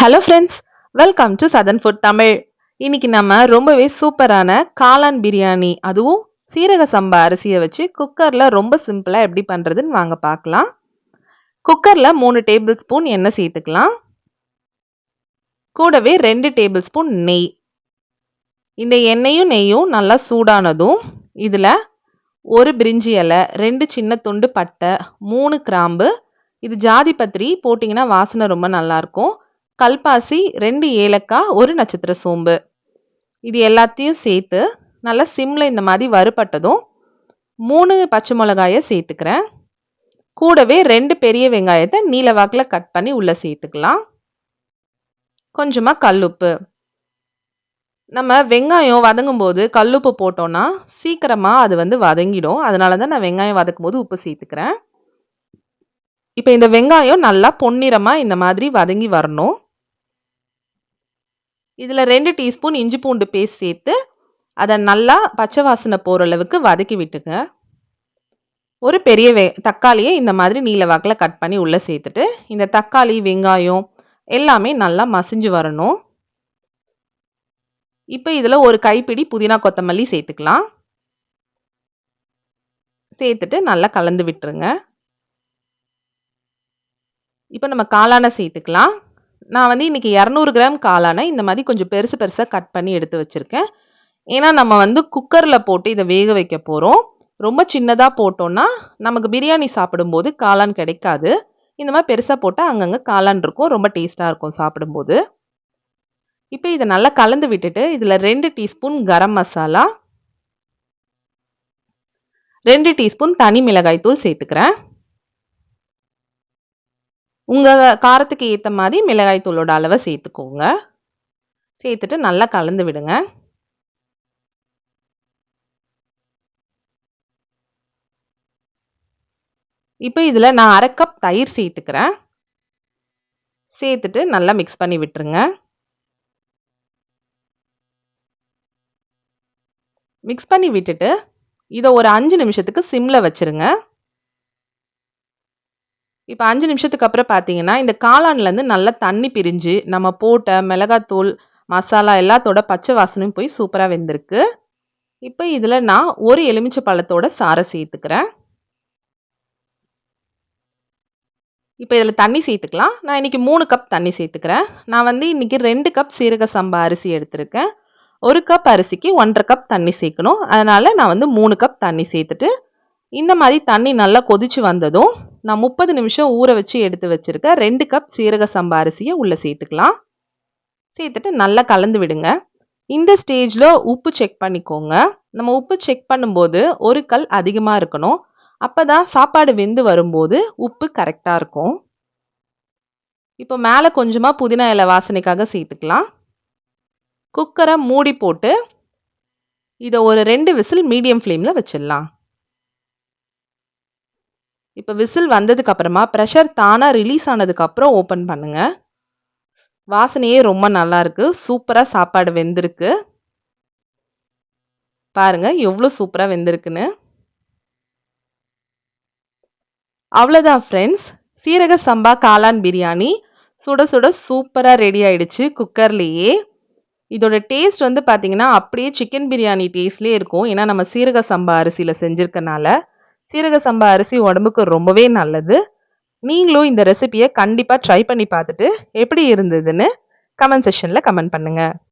Hello friends, welcome to southern food Tamil. இன்னைக்கு நம்ம ரொம்பவே சூப்பரான காளான் பிரியாணி, அதுவும் சீரக சம்பா அரிசியை வச்சு குக்கரில் ரொம்ப சிம்பிளாக எப்படி பண்ணுறதுன்னு வாங்க பார்க்கலாம். குக்கரில் 3 டேபிள் ஸ்பூன் எண்ணெய் சேர்த்துக்கலாம். கூடவே 2 டேபிள் ஸ்பூன் நெய். இந்த எண்ணெயும் நெய்யும் நல்லா சூடானதும் இதில் ஒரு பிரிஞ்சி இலை, 2 சின்ன துண்டு பட்டை, 3 கிராம்பு, இது ஜாதி பத்திரி போட்டிங்கன்னா வாசனை ரொம்ப நல்லாயிருக்கும். கல்பாசி, 2 ஏலக்காய், 1 நட்சத்திர சோம்பு, இது எல்லாத்தையும் சேர்த்து நல்லா சிம்ல இந்த மாதிரி வறுபட்டதும் 3 பச்சை மிளகாயை சேர்த்துக்கிறேன். கூடவே 2 பெரிய வெங்காயத்தை நீல வாக்கில் கட் பண்ணி உள்ள சேர்த்துக்கலாம். கொஞ்சமாக கல்லுப்பு. நம்ம வெங்காயம் வதங்கும் போது கல்லுப்பு போட்டோம்னா சீக்கிரமாக அது வதங்கிடும். அதனால தான் நான் வெங்காயம் வதக்கும் போது உப்பு சேர்த்துக்கிறேன். இப்போ இந்த வெங்காயம் நல்லா பொன்னிறமாக இந்த மாதிரி வதங்கி வரணும். இதில் 2 டீஸ்பூன் இஞ்சி பூண்டு பேஸ்ட் சேர்த்து அதை நல்லா பச்சை வாசனை போகிற அளவுக்கு வதக்கி விட்டுங்க. ஒரு பெரிய தக்காளியை இந்த மாதிரி நீல வாக்கில் கட் பண்ணி உள்ளே சேர்த்துட்டு இந்த தக்காளி வெங்காயம் எல்லாமே நல்லா மசிஞ்சு வரணும். இப்போ இதில் ஒரு கைப்பிடி புதினா கொத்தமல்லி சேர்த்துக்கலாம். சேர்த்துட்டு நல்லா கலந்து விட்டுருங்க. இப்போ நம்ம காளானை சேர்த்துக்கலாம். நான் இன்னைக்கு 200 கிராம் காளானை இந்த மாதிரி கொஞ்சம் பெருசு பெருசாக கட் பண்ணி எடுத்து வச்சுருக்கேன். ஏன்னா நம்ம குக்கரில் போட்டு இதை வேக வைக்க போகிறோம். ரொம்ப சின்னதாக போட்டோன்னா நமக்கு பிரியாணி சாப்பிடும்போது காளான் கிடைக்காது. இந்த மாதிரி பெருசாக போட்டால் அங்கங்கே காளான் இருக்கும், ரொம்ப டேஸ்ட்டாக இருக்கும் சாப்பிடும்போது. இப்போ இதை நல்லா கலந்து விட்டுட்டு இதில் 2 டீஸ்பூன் கரம் மசாலா, 2 டீஸ்பூன் தனி மிளகாய் தூள் சேர்த்துக்கிறேன். உங்கள் காரத்துக்கு ஏற்ற மாதிரி மிளகாய் தூளோட அளவை சேர்த்துக்கோங்க. சேர்த்துட்டு நல்லா கலந்து விடுங்க. இப்போ இதில் நான் 1/2 கப் தயிர் சேர்த்துக்கிறேன். சேர்த்துட்டு நல்லா மிக்ஸ் பண்ணி விட்டுருங்க. மிக்ஸ் பண்ணி விட்டுட்டு இதை ஒரு 5 நிமிஷத்துக்கு சிம்மில் வச்சுருங்க. இப்போ 5 நிமிஷத்துக்கு அப்புறம் பார்த்தீங்கன்னா இந்த காளான்லேருந்து நல்லா தண்ணி பிரிஞ்சு நம்ம போட்ட மிளகாத்தூள் மசாலா எல்லாத்தோட பச்சை வாசனையும் போய் சூப்பராக வெந்திருக்கு. இப்போ இதில் நான் ஒரு எலுமிச்சை பழத்தோட சாறை சேர்த்துக்கிறேன். இப்போ இதில் தண்ணி சேர்த்துக்கலாம். நான் இன்றைக்கி 3 கப் தண்ணி சேர்த்துக்கிறேன். நான் இன்றைக்கி 2 கப் சீரக சம்பா அரிசி எடுத்திருக்கேன். 1 கப் அரிசிக்கு 1.5 கப் தண்ணி சேர்க்கணும். அதனால் நான் 3 கப் தண்ணி சேர்த்துட்டு இந்த மாதிரி தண்ணி நல்லா கொதிச்சு வந்ததும் நான் 30 நிமிஷம் ஊற வச்சு எடுத்து வச்சுருக்கேன் 2 கப் சீரக சம்பா அரிசியை உள்ளே சேர்த்துக்கலாம். சேர்த்துட்டு நல்லா கலந்து விடுங்க. இந்த ஸ்டேஜில் உப்பு செக் பண்ணிக்கோங்க. நம்ம உப்பு செக் பண்ணும்போது ஒரு கல் அதிகமாக இருக்கணும். அப்போ தான் சாப்பாடு வெந்து வரும்போது உப்பு கரெக்டாக இருக்கும். இப்போ மேலே கொஞ்சமாக புதினா இலை வாசனைக்காக சேர்த்துக்கலாம். குக்கரை மூடி போட்டு இதை ஒரு 2 விசில் மீடியம் ஃப்ளேமில் வச்சிடலாம். இப்போ விசில் வந்ததுக்கு அப்புறமா ப்ரெஷர் தானாக ரிலீஸ் ஆனதுக்கப்புறம் ஓப்பன் பண்ணுங்க. வாசனையே ரொம்ப நல்லா இருக்கு. சூப்பராக சாப்பாடு வெந்திருக்கு. பாருங்க எவ்வளோ சூப்பராக வெந்திருக்குன்னு. அவ்வளோதான் ஃப்ரெண்ட்ஸ், சீரக சம்பா காளான் பிரியாணி சுட சுட சூப்பராக ரெடி ஆயிடுச்சு குக்கர்லேயே. இதோட டேஸ்ட் பார்த்தீங்கன்னா அப்படியே சிக்கன் பிரியாணி டேஸ்ட்லேயே இருக்கும். ஏன்னா நம்ம சீரக சம்பா அரிசியில் செஞ்சுருக்கனால. சீரக சம்பா அரிசி உடம்புக்கு ரொம்பவே நல்லது. நீங்களும் இந்த ரெசிபியை கண்டிப்பாக ட்ரை பண்ணி பார்த்துட்டு எப்படி இருந்ததுன்னு கமெண்ட் செக்ஷனில் கமெண்ட் பண்ணுங்கள்.